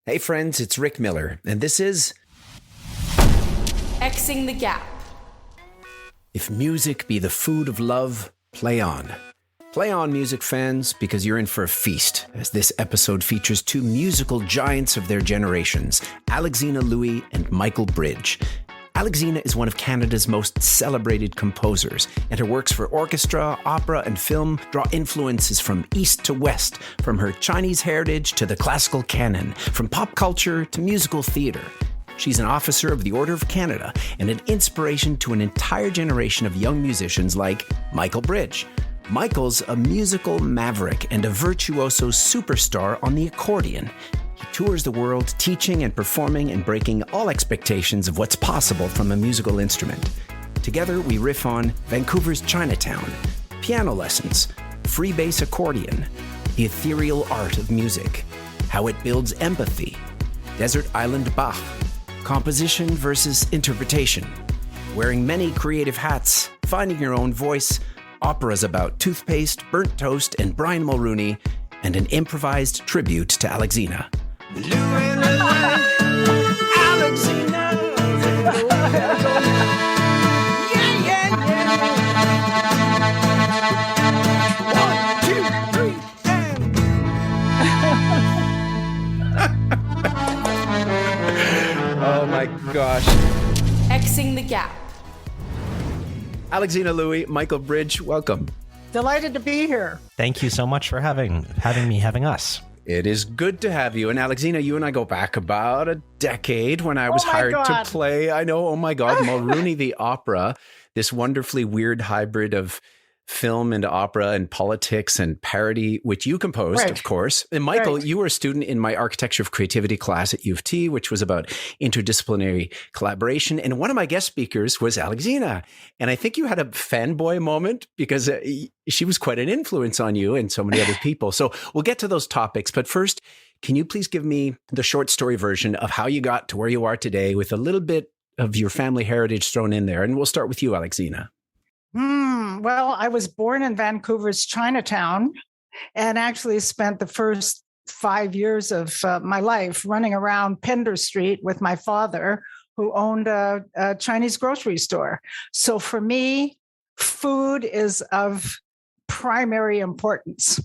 Hey friends, it's Rick Miller, and this is Xing the Gap. If Music Be the Food of Love, Play On. Play on, music fans, because you're in for a feast, as this episode features two musical giants of their generations, Alexina Louie and Michael Bridge. Alexina is one of Canada's most celebrated composers, and her works for orchestra, opera, and film draw influences from east to west, from her Chinese heritage to the classical canon, from pop culture to musical theatre. She's an officer of the Order of Canada and an inspiration to an entire generation of young musicians like Michael Bridge. Michael's a musical maverick and a virtuoso superstar on the accordion. He tours the world teaching and performing and breaking all expectations of what's possible from a musical instrument. Together, we riff on Vancouver's Chinatown, piano lessons, freebase accordion, the ethereal art of music, how it builds empathy, desert island Bach, composition versus interpretation, wearing many creative hats, finding your own voice, operas about toothpaste, burnt toast, and Brian Mulrooney, and an improvised tribute to Alexina. Alexina. Yeah. 1, 2, 3, and. Oh my gosh. Xing the Gap. Alexina Louie, Michael Bridge, welcome. Delighted to be here. Thank you so much for having us. It is good to have you. And Alexina, you and I go back about a decade when I was hired to play, oh my God, Mulrooney the Opera, this wonderfully weird hybrid of film and opera and politics and parody, which you composed, right, of course. And Michael, right, you were a student in my Architecture of Creativity class at U of T, which was about interdisciplinary collaboration. And one of my guest speakers was Alexina. And I think you had a fanboy moment because she was quite an influence on you and so many other people. So we'll get to those topics. But first, can you please give me the short story version of how you got to where you are today with a little bit of your family heritage thrown in there? And we'll start with you, Alexina. Well, I was born in Vancouver's Chinatown and actually spent the first 5 years of my life running around Pender Street with my father, who owned a Chinese grocery store. So for me, food is of primary importance.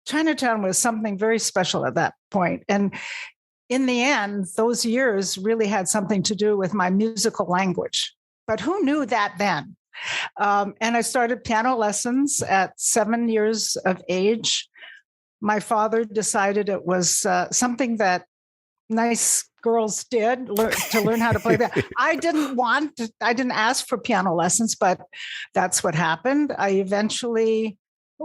Chinatown was something very special at that point. And in the end, those years really had something to do with my musical language. But who knew that then? And I started piano lessons at 7 years of age. My father decided it was something that nice girls did to learn how to play that. I didn't ask for piano lessons, but that's what happened. I eventually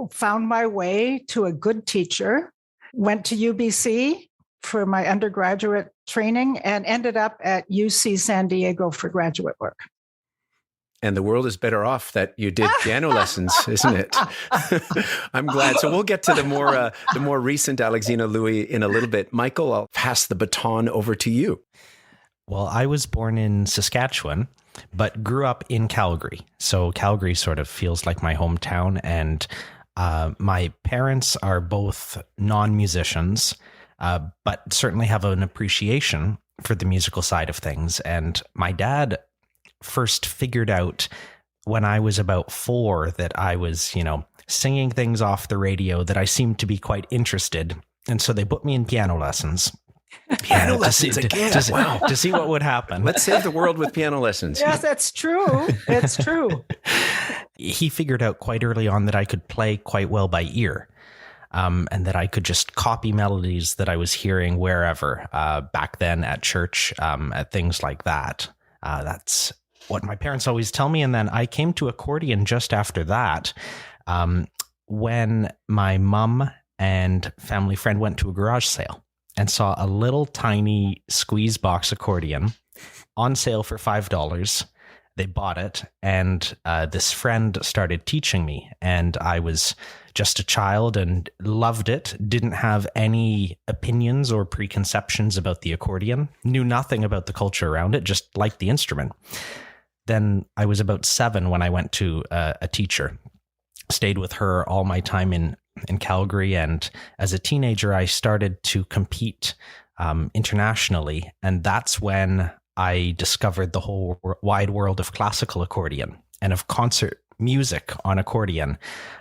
found my way to a good teacher, went to UBC for my undergraduate training, and ended up at UC San Diego for graduate work. And the world is better off that you did piano lessons, isn't it? I'm glad. So we'll get to the more recent Alexina Louie in a little bit. Michael, I'll pass the baton over to you. Well, I was born in Saskatchewan, but grew up in Calgary. So Calgary sort of feels like my hometown. And my parents are both non-musicians, but certainly have an appreciation for the musical side of things. And my dad first figured out when I was about 4 that I was, singing things off the radio that I seemed to be quite interested. And so they put me in piano lessons. Piano lessons again. Wow. To see what would happen. Let's save the world with piano lessons. Yes, that's true. It's true. He figured out quite early on that I could play quite well by ear. And that I could just copy melodies that I was hearing wherever, back then at church, at things like that. That's what my parents always tell me. And then I came to accordion just after that, when my mom and family friend went to a garage sale and saw a little tiny squeeze box accordion on sale for $5. They bought it, and this friend started teaching me, and I was just a child and loved it, didn't have any opinions or preconceptions about the accordion, knew nothing about the culture around it, just liked the instrument. Then I was about 7 when I went to a teacher, stayed with her all my time in Calgary. And as a teenager, I started to compete internationally. And that's when I discovered the whole wide world of classical accordion and of concert music on accordion,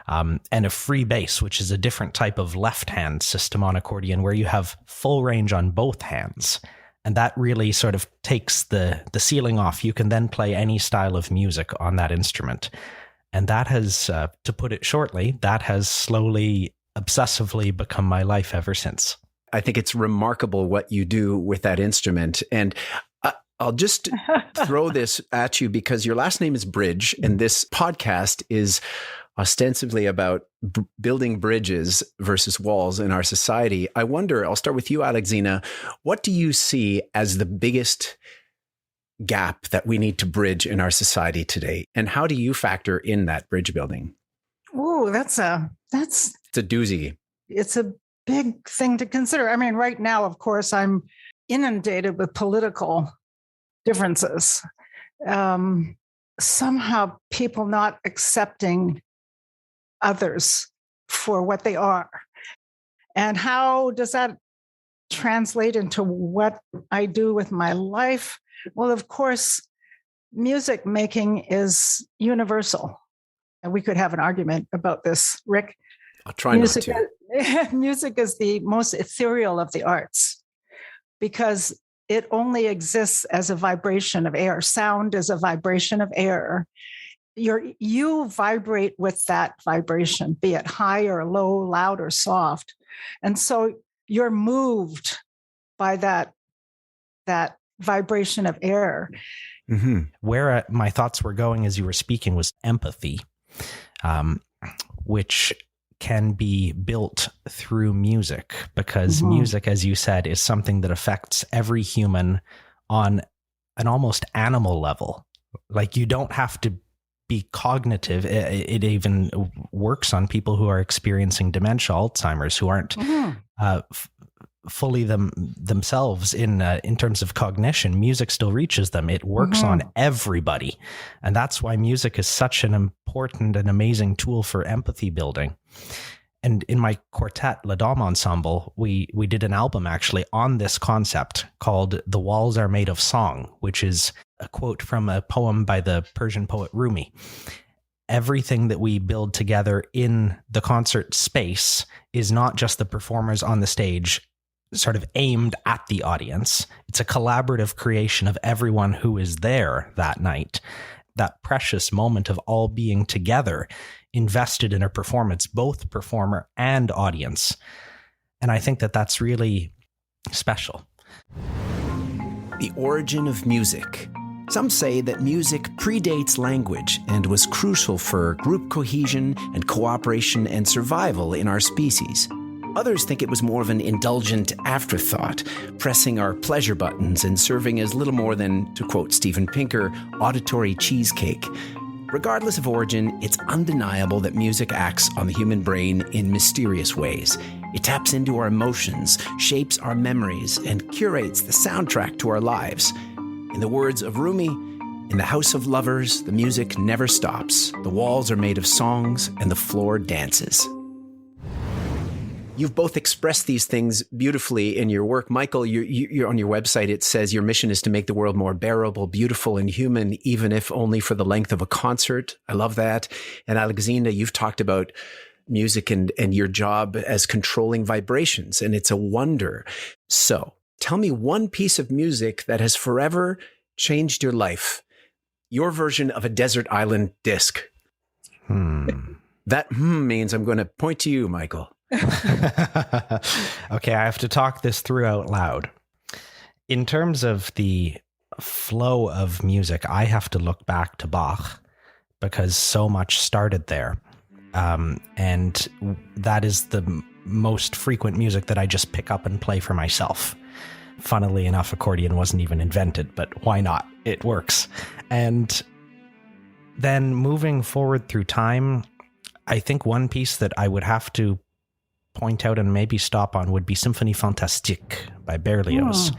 and a free bass, which is a different type of left hand system on accordion where you have full range on both hands. And that really sort of takes the ceiling off. You can then play any style of music on that instrument. And that has, to put it shortly, that has slowly, obsessively become my life ever since. I think it's remarkable what you do with that instrument. And I'll just throw this at you because your last name is Bridge, and this podcast is ostensibly about building bridges versus walls in our society. I wonder, I'll start with you, Alexina, what do you see as the biggest gap that we need to bridge in our society today? And how do you factor in that bridge building? Oh, it's a doozy. It's a big thing to consider. I mean, right now, of course, I'm inundated with political differences. Somehow people not accepting others for what they are. And how does that translate into what I do with my life? Well, of course, music making is universal. And we could have an argument about this, Rick. I'll try not to. Music is the most ethereal of the arts because it only exists as a vibration of air. Sound is a vibration of air. You vibrate with that vibration, be it high or low, loud or soft. And so you're moved by that vibration of air. Mm-hmm. Where my thoughts were going as you were speaking was empathy, which can be built through music, because music, as you said, is something that affects every human on an almost animal level. Like, you don't have to be cognitive. It even works on people who are experiencing dementia, Alzheimer's, who aren't fully themselves in terms of cognition. Music still reaches them. It works on everybody. And that's why music is such an important and amazing tool for empathy building. And in my quartet, La Dame Ensemble, we did an album actually on this concept called The Walls Are Made of Song, which is a quote from a poem by the Persian poet Rumi. Everything that we build together in the concert space is not just the performers on the stage sort of aimed at the audience. It's a collaborative creation of everyone who is there that night. That precious moment of all being together, invested in a performance, both performer and audience. And I think that that's really special. The origin of music. Some say that music predates language and was crucial for group cohesion and cooperation and survival in our species. Others think it was more of an indulgent afterthought, pressing our pleasure buttons and serving as little more than, to quote Steven Pinker, auditory cheesecake. Regardless of origin, it's undeniable that music acts on the human brain in mysterious ways. It taps into our emotions, shapes our memories, and curates the soundtrack to our lives. In the words of Rumi, in the house of lovers, the music never stops. The walls are made of songs and the floor dances. You've both expressed these things beautifully in your work. Michael, you're on your website, it says your mission is to make the world more bearable, beautiful, and human, even if only for the length of a concert. I love that. And Alexina, you've talked about music and your job as controlling vibrations, and it's a wonder. So tell me one piece of music that has forever changed your life. Your version of a desert island disc. That means I'm going to point to you, Michael. Okay, I have to talk this through out loud. In terms of the flow of music, I have to look back to Bach because so much started there. And that is the most frequent music that I just pick up and play for myself. Funnily enough, accordion wasn't even invented, but why not? It works. And then moving forward through time, I think one piece that I would have to point out and maybe stop on would be Symphonie Fantastique by Berlioz,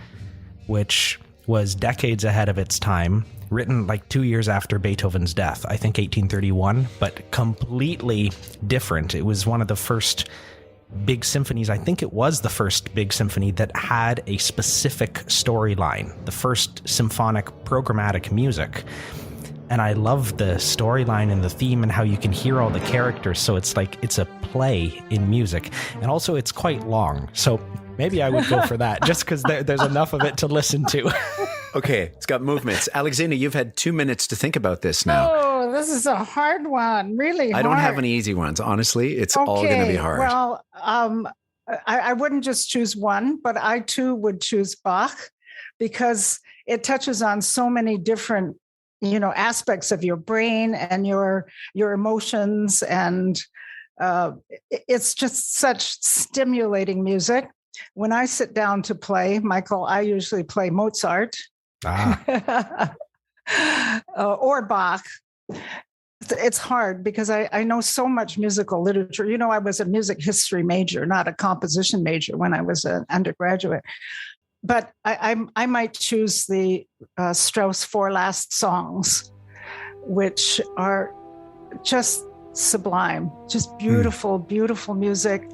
which was decades ahead of its time, written like 2 years after Beethoven's death, I think 1831, but completely different. It was one of the first big symphonies. I think it was the first big symphony that had a specific storyline, the first symphonic programmatic music. And I love the storyline and the theme and how you can hear all the characters. So it's like it's a play in music. And also it's quite long. So maybe I would go for that just because there's enough of it to listen to. Okay, it's got movements. Alexina, you've had 2 minutes to think about this now. Oh, this is a hard one, really hard. I don't have any easy ones. Honestly, it's all going to be hard. Well, I wouldn't just choose one, but I too would choose Bach because it touches on so many different, aspects of your brain and your emotions. And it's just such stimulating music. When I sit down to play, Michael, I usually play Mozart or Bach. It's hard because I know so much musical literature. I was a music history major, not a composition major when I was an undergraduate. But I might choose the Strauss Four Last Songs, which are just sublime, just beautiful, beautiful music.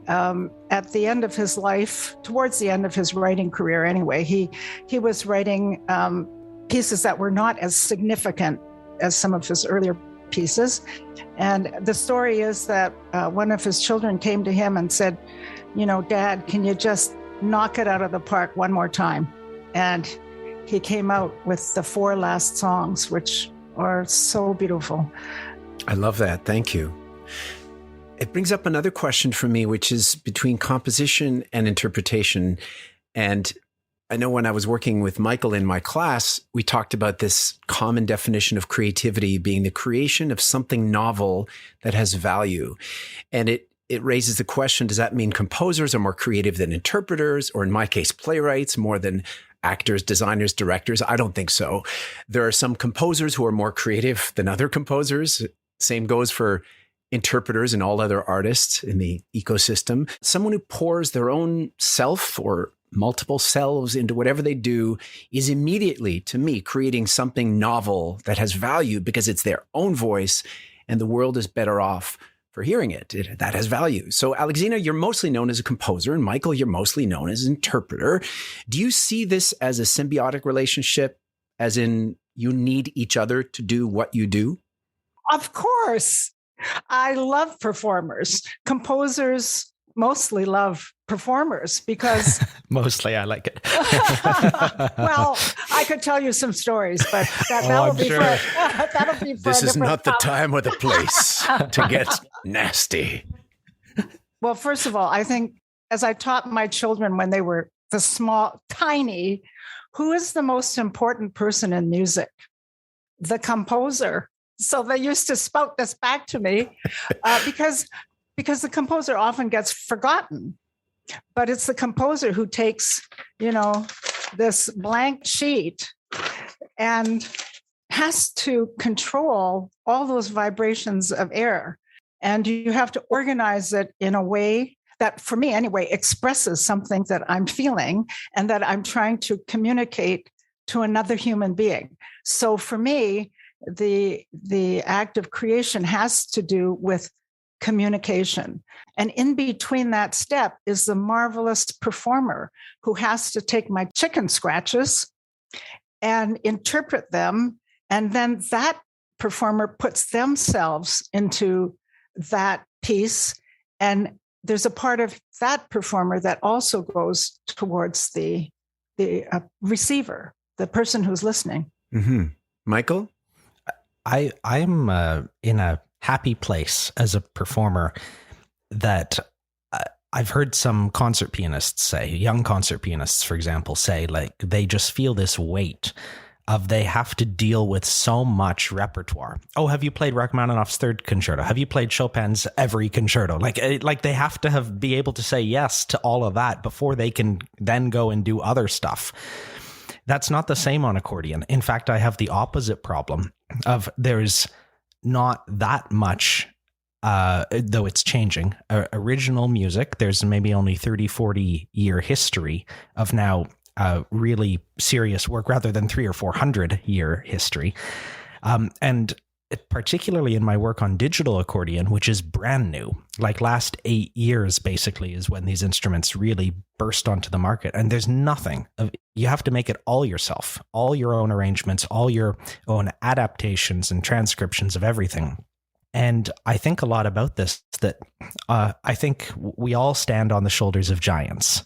At the end of his life, towards the end of his writing career anyway, he was writing pieces that were not as significant as some of his earlier pieces. And the story is that one of his children came to him and said, Dad, can you just knock it out of the park one more time? And he came out with the Four Last Songs, which are so beautiful. I love that. Thank you. It brings up another question for me, which is between composition and interpretation. And I know when I was working with Michael in my class, we talked about this common definition of creativity being the creation of something novel that has value. And it raises the question, does that mean composers are more creative than interpreters, or in my case, playwrights more than actors, designers, directors? I don't think so. There are some composers who are more creative than other composers. Same goes for interpreters and all other artists in the ecosystem. Someone who pours their own self or multiple selves into whatever they do is immediately, to me, creating something novel that has value because it's their own voice and the world is better off for hearing it. That has value. So Alexina, you're mostly known as a composer, and Michael, you're mostly known as an interpreter. Do you see this as a symbiotic relationship, as in you need each other to do what you do? Of course. I love performers. Composers mostly love performers because... Mostly, I like it. Well, I could tell you some stories, but that'll be for This is not the time or the place to get nasty. Well, first of all, I think as I taught my children when they were tiny, who is the most important person in music? The composer. So they used to spout this back to me because the composer often gets forgotten. But it's the composer who takes, this blank sheet and has to control all those vibrations of air. And you have to organize it in a way that, for me anyway, expresses something that I'm feeling and that I'm trying to communicate to another human being. So for me, the act of creation has to do with communication. And in between that step is the marvelous performer who has to take my chicken scratches and interpret them. And then that performer puts themselves into that piece. And there's a part of that performer that also goes towards the receiver, the person who's listening. Mm-hmm. Michael? I'm in a happy place as a performer that I've heard some concert pianists say, young concert pianists, for example, say like they just feel this weight of they have to deal with so much repertoire. Oh, have you played Rachmaninoff's Third Concerto? Have you played Chopin's every concerto? Like they have to be able to say yes to all of that before they can then go and do other stuff. That's not the same on accordion. In fact, I have the opposite problem of there's not that much, though it's changing, original music. There's maybe only 30, 40 year history of now really serious work rather than 300 or 400 year history. And particularly in my work on digital accordion, which is brand new, like last 8 years, basically, is when these instruments really burst onto the market. And there's nothing you have to make it all yourself, all your own arrangements, all your own adaptations and transcriptions of everything. And I think a lot about this, that I think we all stand on the shoulders of giants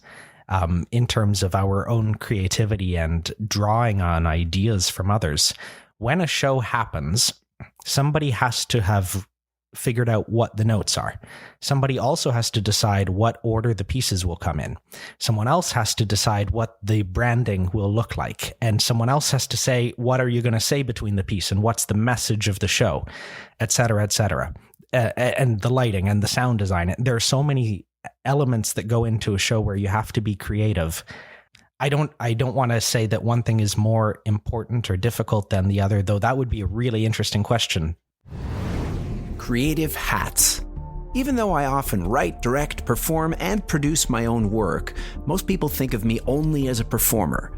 in terms of our own creativity and drawing on ideas from others. When a show happens, somebody has to have figured out what the notes are. Somebody also has to decide what order the pieces will come in. Someone else has to decide what the branding will look like. And someone else has to say, what are you going to say between the piece and what's the message of the show, et cetera, et cetera. And the lighting and the sound design. There are so many elements that go into a show where you have to be creative. I don't want to say that one thing is more important or difficult than the other, though that would be a really interesting question. Creative hats. Even though I often write, direct, perform, and produce my own work, most people think of me only as a performer.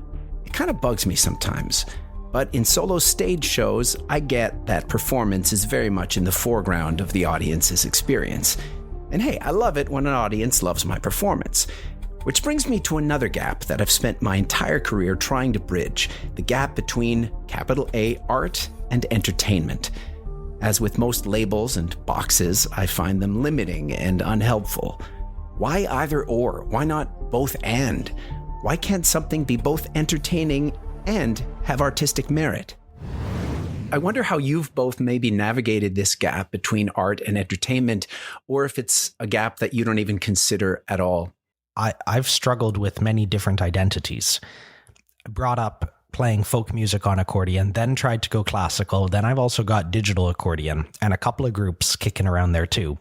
It kind of bugs me sometimes. But in solo stage shows, I get that performance is very much in the foreground of the audience's experience. And hey, I love it when an audience loves my performance. Which brings me to another gap that I've spent my entire career trying to bridge, the gap between capital A art and entertainment. As with most labels and boxes, I find them limiting and unhelpful. Why either or? Why not both and? Why can't something be both entertaining and have artistic merit? I wonder how you've both maybe navigated this gap between art and entertainment, or if it's a gap that you don't even consider at all. I've struggled with many different identities. I brought up playing folk music on accordion, then tried to go classical. Then I've also got digital accordion and a couple of groups kicking around there too.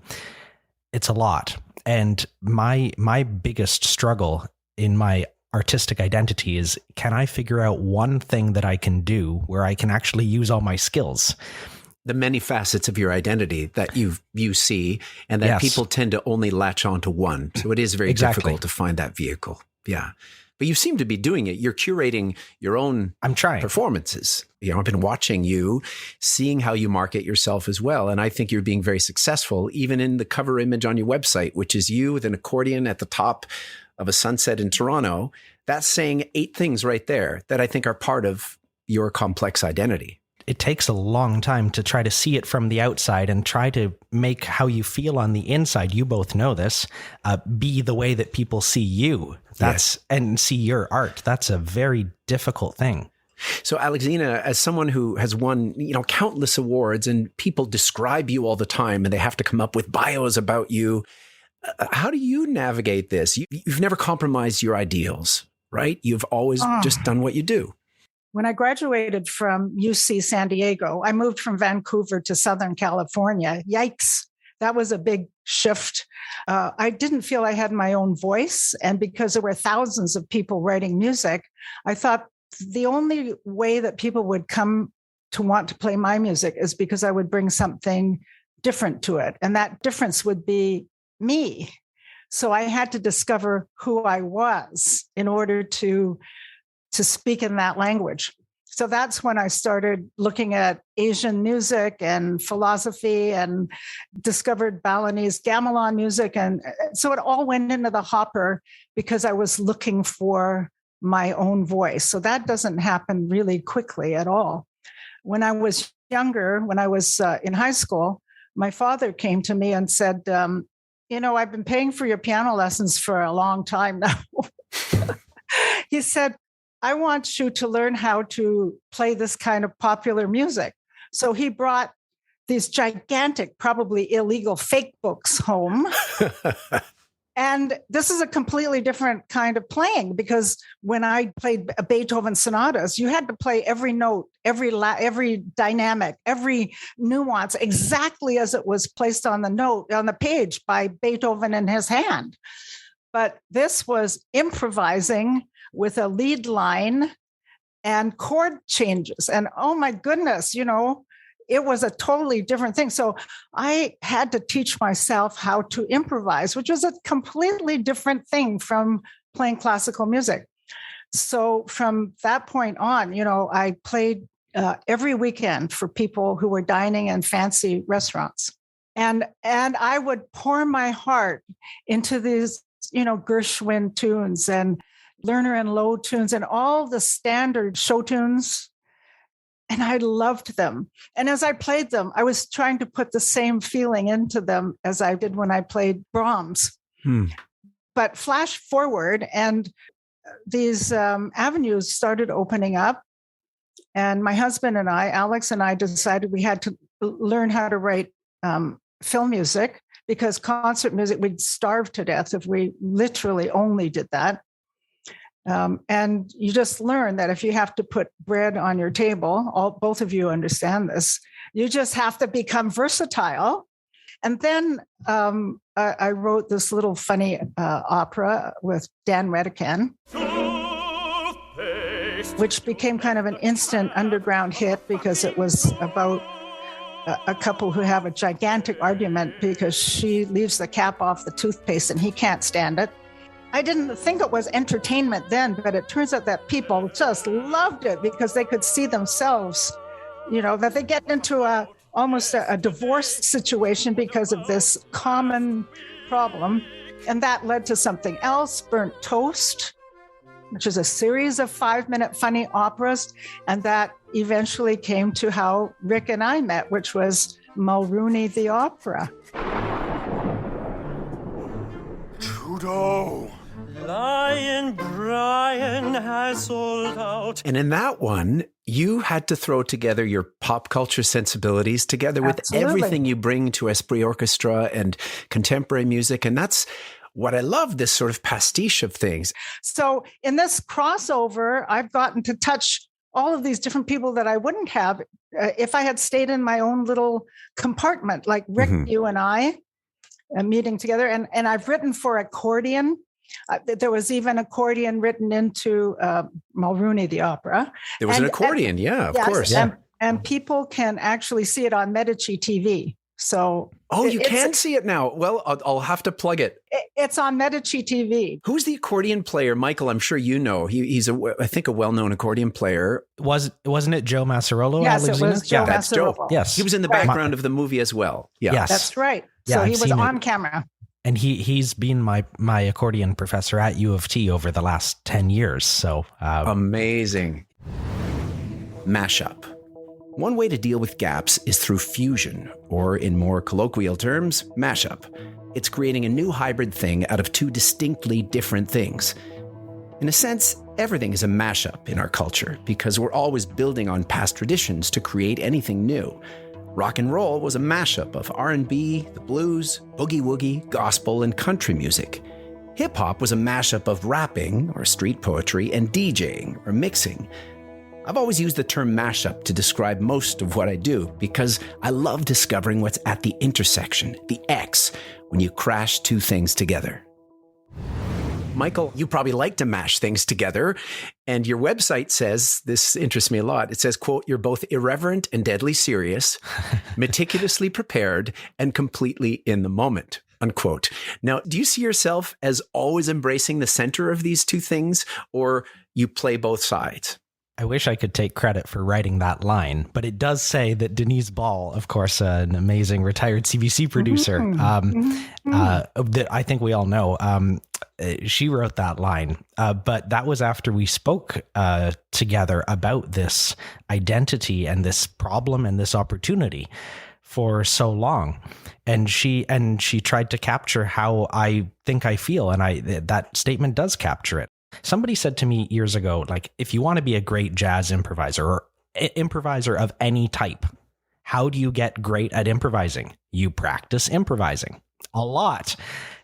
It's a lot. And my biggest struggle in my artistic identity is, can I figure out one thing that I can do where I can actually use all my skills? The many facets of your identity that you see, and that Yes. people tend to only latch onto one. So it is very Exactly. difficult to find that vehicle. Yeah. But you seem to be doing it. You're curating your own I'm trying. performances. I've been watching you, seeing how you market yourself as well. And I think you're being very successful, even in the cover image on your website, which is you with an accordion at the top of a sunset in Toronto. That's saying 8 things right there that I think are part of your complex identity. It takes a long time to try to see it from the outside and try to make how you feel on the inside. You both know this, be the way that people see you. And see your art. That's a very difficult thing. So Alexina, as someone who has won, countless awards, and people describe you all the time and they have to come up with bios about you, how do you navigate this? You've never compromised your ideals, right? You've always just done what you do. When I graduated from UC San Diego, I moved from Vancouver to Southern California. Yikes. That was a big shift. I didn't feel I had my own voice. And because there were thousands of people writing music, I thought the only way that people would come to want to play my music is because I would bring something different to it. And that difference would be me. So I had to discover who I was in order to speak in that language. So that's when I started looking at Asian music and philosophy and discovered Balinese gamelan music. And so it all went into the hopper because I was looking for my own voice. So that doesn't happen really quickly at all. When I was younger, when I was in high school, my father came to me and said, I've been paying for your piano lessons for a long time now. He said, I want you to learn how to play this kind of popular music. So he brought these gigantic, probably illegal fake books home. And this is a completely different kind of playing, because when I played Beethoven sonatas, you had to play every note, every dynamic, every nuance exactly as it was placed on the page by Beethoven in his hand. But this was improvising with a lead line and chord changes. And oh my goodness, it was a totally different thing. So I had to teach myself how to improvise, which was a completely different thing from playing classical music. So from that point on, I played every weekend for people who were dining in fancy restaurants. And I would pour my heart into these, Gershwin tunes and Lerner and Lowe tunes and all the standard show tunes. And I loved them. And as I played them, I was trying to put the same feeling into them as I did when I played Brahms. But flash forward, and these avenues started opening up. And my husband and I, Alex and I, decided we had to learn how to write film music, because concert music, we'd starve to death if we literally only did that. And you just learn that if you have to put bread on your table, both of you understand this, you just have to become versatile. And then I wrote this little funny opera with Dan Redican, which became kind of an instant underground hit because it was about a couple who have a gigantic argument because she leaves the cap off the toothpaste and he can't stand it. I didn't think it was entertainment then, but it turns out that people just loved it because they could see themselves, that they get into almost a divorce situation because of this common problem. And that led to something else, Burnt Toast, which is a series of 5-minute funny operas. And that eventually came to how Rick and I met, which was Mulrooney the Opera. Trudeau. Lion Brian has sold out. And in that one, you had to throw together your pop culture sensibilities together with everything you bring to Esprit Orchestra and contemporary music. And that's what I love, this sort of pastiche of things. So in this crossover, I've gotten to touch all of these different people that I wouldn't have if I had stayed in my own little compartment, like Rick, you and I meeting together. And I've written for accordion. There was even accordion written into Mulrooney the Opera. There was an accordion, of course. Yeah. And people can actually see it on Medici TV. So you can see it now. Well, I'll have to plug it. It's on Medici TV. Who's the accordion player? Michael, I'm sure you know. He's I think a well-known accordion player. Wasn't it Joe Massarolo? Yes, Alexina? it was Joe That's Massarolo. Joe. Yes. He was in the background of the movie as well. Yeah. Yes. That's right. Yeah, So he I've was seen on it. camera. And he's been my accordion professor at U of T over the last 10 years. So amazing. Mashup. One way to deal with gaps is through fusion, or in more colloquial terms, mashup. It's creating a new hybrid thing out of two distinctly different things. In a sense, everything is a mashup in our culture because we're always building on past traditions to create anything new. Rock and roll was a mashup of R&B, the blues, boogie-woogie, gospel, and country music. Hip-hop was a mashup of rapping, or street poetry, and DJing, or mixing. I've always used the term mashup to describe most of what I do because I love discovering what's at the intersection, the X, when you crash two things together. Michael, you probably like to mash things together, and your website says, this interests me a lot, it says, quote, "You're both irreverent and deadly serious, meticulously prepared, and completely in the moment," unquote. Now, do you see yourself as always embracing the center of these two things, or you play both sides? I wish I could take credit for writing that line, but it does say that Denise Ball, of course, an amazing retired CBC producer, that I think we all know, she wrote that line. But that was after we spoke together about this identity and this problem and this opportunity for so long. And she tried to capture how I think I feel. And that statement does capture it. Somebody said to me years ago, like, if you want to be a great jazz improviser or improviser of any type, how do you get great at improvising? You practice improvising a lot.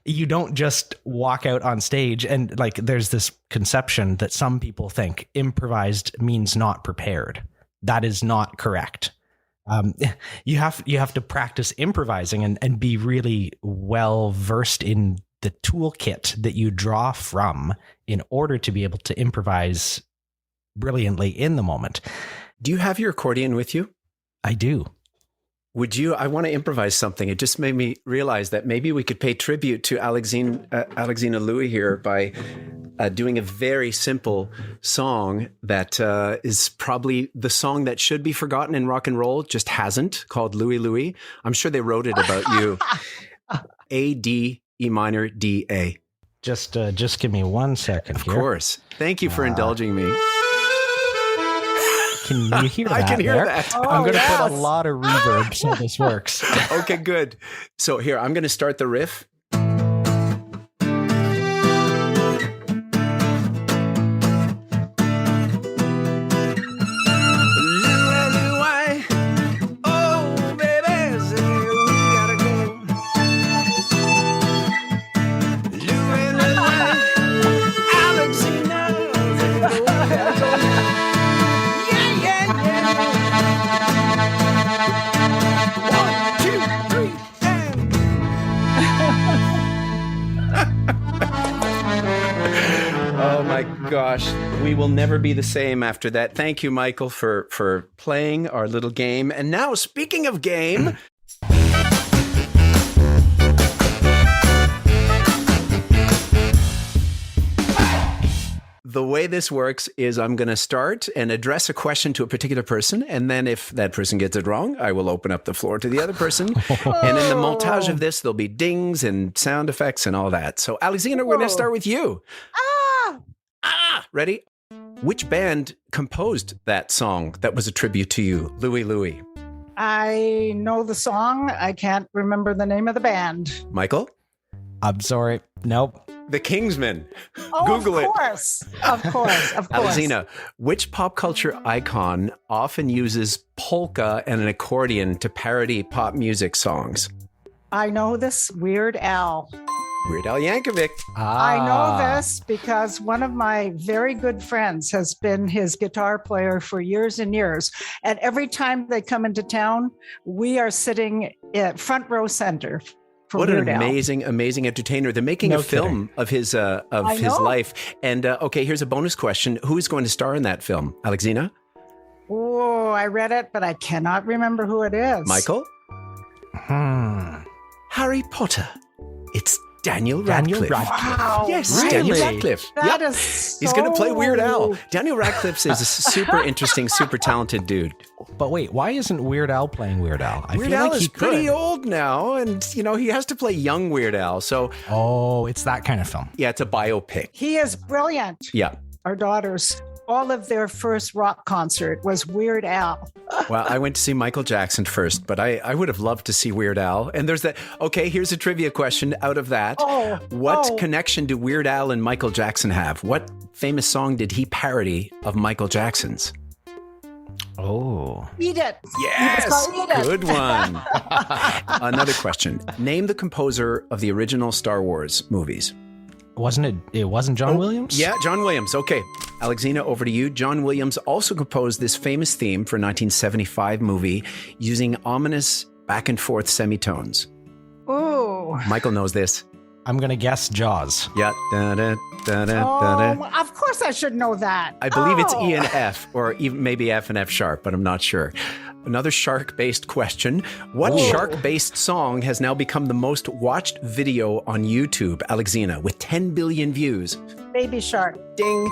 You don't just walk out on stage and like, there's this conception that some people think improvised means not prepared. That is not correct. You have to practice improvising and be really well versed in the toolkit that you draw from in order to be able to improvise brilliantly in the moment. Do you have your accordion with you? I do. I want to improvise something. It just made me realize that maybe we could pay tribute to Alexina Louie here by doing a very simple song that is probably the song that should be forgotten in rock and roll, just hasn't, called Louie Louie. I'm sure they wrote it about you. A, D, E minor, D, A. Just give me 1 second. Of course. Thank you for indulging me. Can you hear that? I can hear there? that. I'm going to put a lot of reverb so this works. Okay, good. So here, I'm going to start the riff. Gosh, we will never be the same after that. Thank you, Michael, for playing our little game. And now, speaking of game, the way this works is I'm going to start and address a question to a particular person. And then if that person gets it wrong, I will open up the floor to the other person. And in the montage of this, there'll be dings and sound effects and all that. So, Alexina, we're going to start with you. Ready? Which band composed that song that was a tribute to you, Louie Louie? I know the song. I can't remember the name of the band. Michael? I'm sorry. Nope. The Kingsmen. Oh, Google it. Of course. Alexina, which pop culture icon often uses polka and an accordion to parody pop music songs? I know this. Weird Al. Weird Al Yankovic. I know this because one of my very good friends has been his guitar player for years and years. And every time they come into town, we are sitting at front row center. What an amazing entertainer. They're making a film of his life. And okay, here's a bonus question. Who is going to star in that film? Alexina? Oh, I read it, but I cannot remember who it is. Michael? Harry Potter. It's Daniel Radcliffe. Wow. Yes, really? Daniel Radcliffe. That is so... He's going to play Weird Al. Daniel Radcliffe is a super interesting, super talented dude. But wait, why isn't Weird Al playing Weird Al? Weird Al is pretty old now, and he has to play young Weird Al. So, it's that kind of film. Yeah, it's a biopic. He is brilliant. Yeah. Our daughters, all of their first rock concert was Weird Al. Well, I went to see Michael Jackson first, but I would have loved to see Weird Al. And there's that. Okay, here's a trivia question out of that. What connection do Weird Al and Michael Jackson have? What famous song did he parody of Michael Jackson's? Eat It. Yes, good one. Another question. Name the composer of the original Star Wars movies. It wasn't John Williams? Yeah, John Williams. Okay. Alexina, over to you. John Williams also composed this famous theme for a 1975 movie using ominous back and forth semitones. Ooh. Michael knows this. I'm going to guess Jaws. Yeah. Of course I should know that. I believe it's E and F, or even maybe F and F sharp, but I'm not sure. Another shark-based question. What shark-based song has now become the most watched video on YouTube, Alexina, with 10 billion views? Baby Shark. Ding.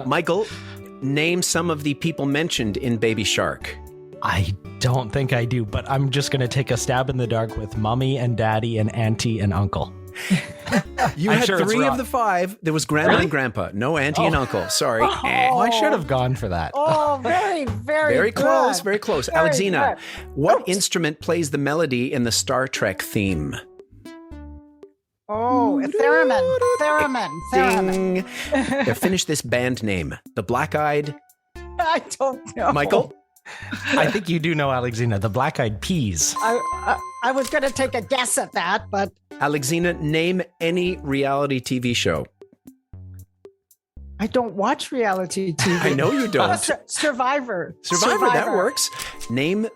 Michael, name some of the people mentioned in Baby Shark. I don't think I do, but I'm just going to take a stab in the dark with Mommy and Daddy and Auntie and Uncle. You had three of the five. There was Grandma and Grandpa. No Auntie and Uncle. Sorry. I should have gone for that. Very, very good. Close. Very close. Very Alexina, what instrument plays the melody in the Star Trek theme? A theremin. Ding. Finish this band name. The Black Eyed. I don't know. Michael? I think you do know, Alexina. The Black Eyed Peas. I was going to take a guess at that, but... Alexina, name any reality TV show. I don't watch reality TV. I know you don't. Survivor. Survivor, that works. Name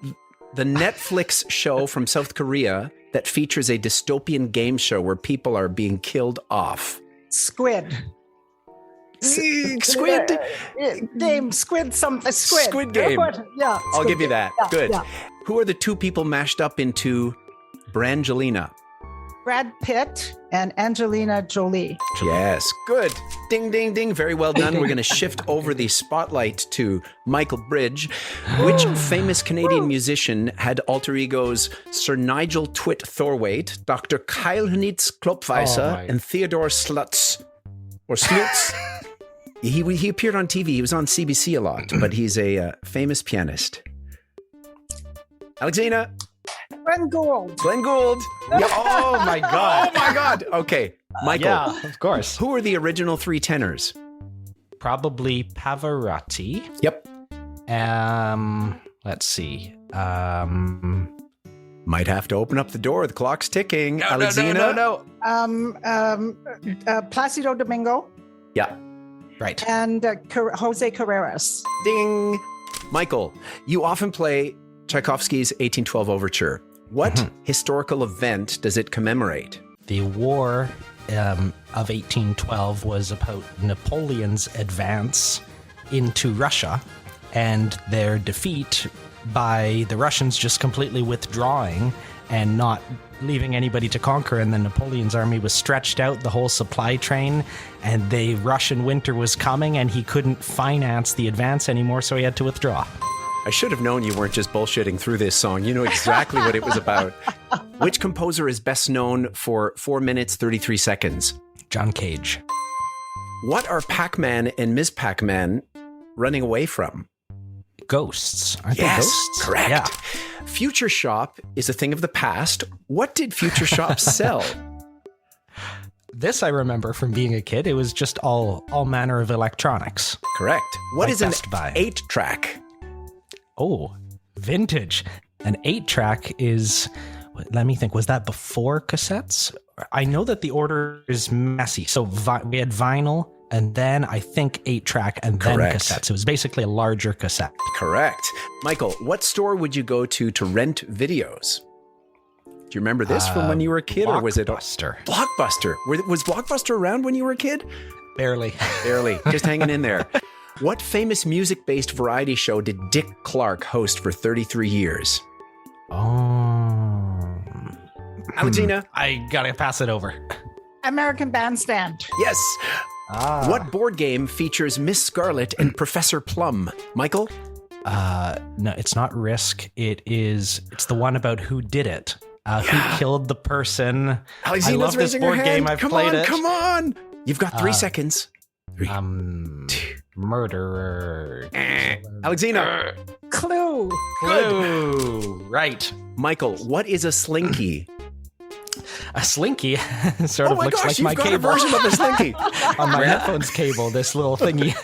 the Netflix show from South Korea that features a dystopian game show where people are being killed off. Squid. Squid game, squid something, squid. Squid Game. Yeah. I'll Squid give you Game. that. Yeah, Good. yeah. Who are the two people mashed up into Brangelina? Brad Pitt and Angelina Jolie. Yes, good. Ding, ding, ding. Very well done. We're going to shift over the spotlight to Michael Bridge. Which famous Canadian musician had alter egos Sir Nigel Twit Thorwaite, Dr. Keilnitz Klopfweiser, and Theodore Slutz? Or Slutz? He appeared on TV. He was on CBC a lot, but he's a famous pianist. Alexina? Glenn Gould. Glenn Gould. Yeah. Oh my God. Oh my God. Okay. Michael. Yeah, of course. Who are the original three tenors? Probably Pavarotti. Yep. Let's see. Might have to open up the door. The clock's ticking. Alexina? No. Placido Domingo Yeah. Right. and Jose Carreras. Ding. Michael, you often play Tchaikovsky's 1812 Overture. What historical event does it commemorate? The War of 1812 was about Napoleon's advance into Russia and their defeat by the Russians just completely withdrawing and not leaving anybody to conquer. And then Napoleon's army was stretched out, the whole supply train, and the Russian winter was coming and he couldn't finance the advance anymore, so he had to withdraw. I should have known you weren't just bullshitting through this song. You know exactly what it was about. Which composer is best known for 4 minutes, 33 seconds? John Cage. What are Pac-Man and Ms. Pac-Man running away from? Ghosts. Aren't they ghosts? Correct. Yeah. Future Shop is a thing of the past. What did Future Shop sell? This I remember from being a kid. It was just all manner of electronics. Correct. What Like is an Best Buy. 8-track? Oh, vintage. An 8-track is, let me think, was that before cassettes? I know that the order is messy. So we had vinyl and then I think 8-track and then Correct. cassettes. It was basically a larger cassette. Correct. Michael, what store would you go to rent videos? Do you remember this from when you were a kid, or was it Blockbuster? Blockbuster? Was Blockbuster around when you were a kid? Barely. Barely. Just hanging in there. What famous music-based variety show did Dick Clark host for 33 years? Oh. Alexina? I gotta pass it over. American Bandstand. Yes. What board game features Miss Scarlet and Professor Plum? Michael? No, it's not Risk. It's the one about who did it. Who killed the person. Alexina's I love this raising her board game. hand. I've Come played on, it. Come on. You've got 3 seconds. Murderer. Alexina. Clue. Clue. Right. Michael, what is a slinky? A slinky sort Oh of my looks gosh, like you've my got cable a version of a slinky. on my headphones cable. This little thingy.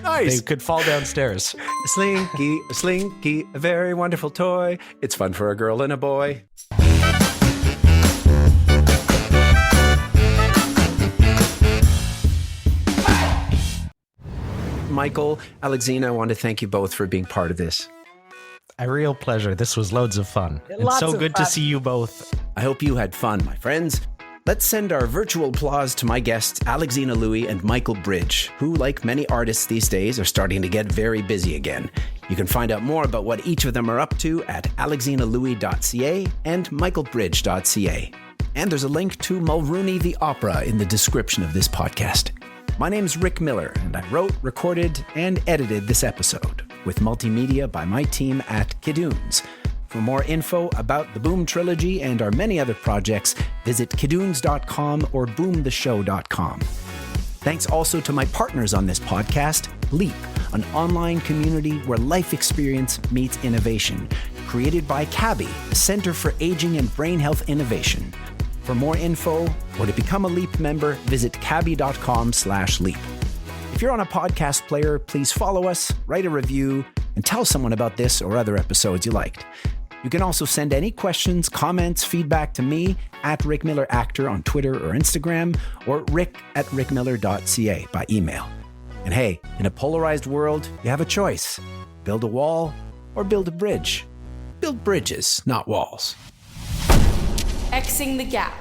Nice. They could fall downstairs. A slinky, a very wonderful toy. It's fun for a girl and a boy. Michael, Alexina, I want to thank you both for being part of this. A real pleasure. This was loads of fun. And Lots so of good fun. to see you both. I hope you had fun, my friends. Let's send our virtual applause to my guests, Alexina Louie and Michael Bridge, who, like many artists these days, are starting to get very busy again. You can find out more about what each of them are up to at alexinalouie.ca and michaelbridge.ca. And there's a link to Mulrooney the Opera in the description of this podcast. My name's Rick Miller, and I wrote, recorded, and edited this episode with multimedia by my team at Kidoons. For more info about the Boom Trilogy and our many other projects, visit kidoons.com or boomtheshow.com. Thanks also to my partners on this podcast, Leap, an online community where life experience meets innovation, created by CABI, the Center for Aging and Brain Health Innovation. For more info or to become a Leap member, visit cabi.com/leap. If you're on a podcast player, please follow us, write a review, and tell someone about this or other episodes you liked. You can also send any questions, comments, feedback to me at Rick Miller Actor on Twitter or Instagram, or rick@rickmiller.ca by email. And hey, in a polarized world, you have a choice. Build a wall or build a bridge. Build bridges, not walls. Xing the gap.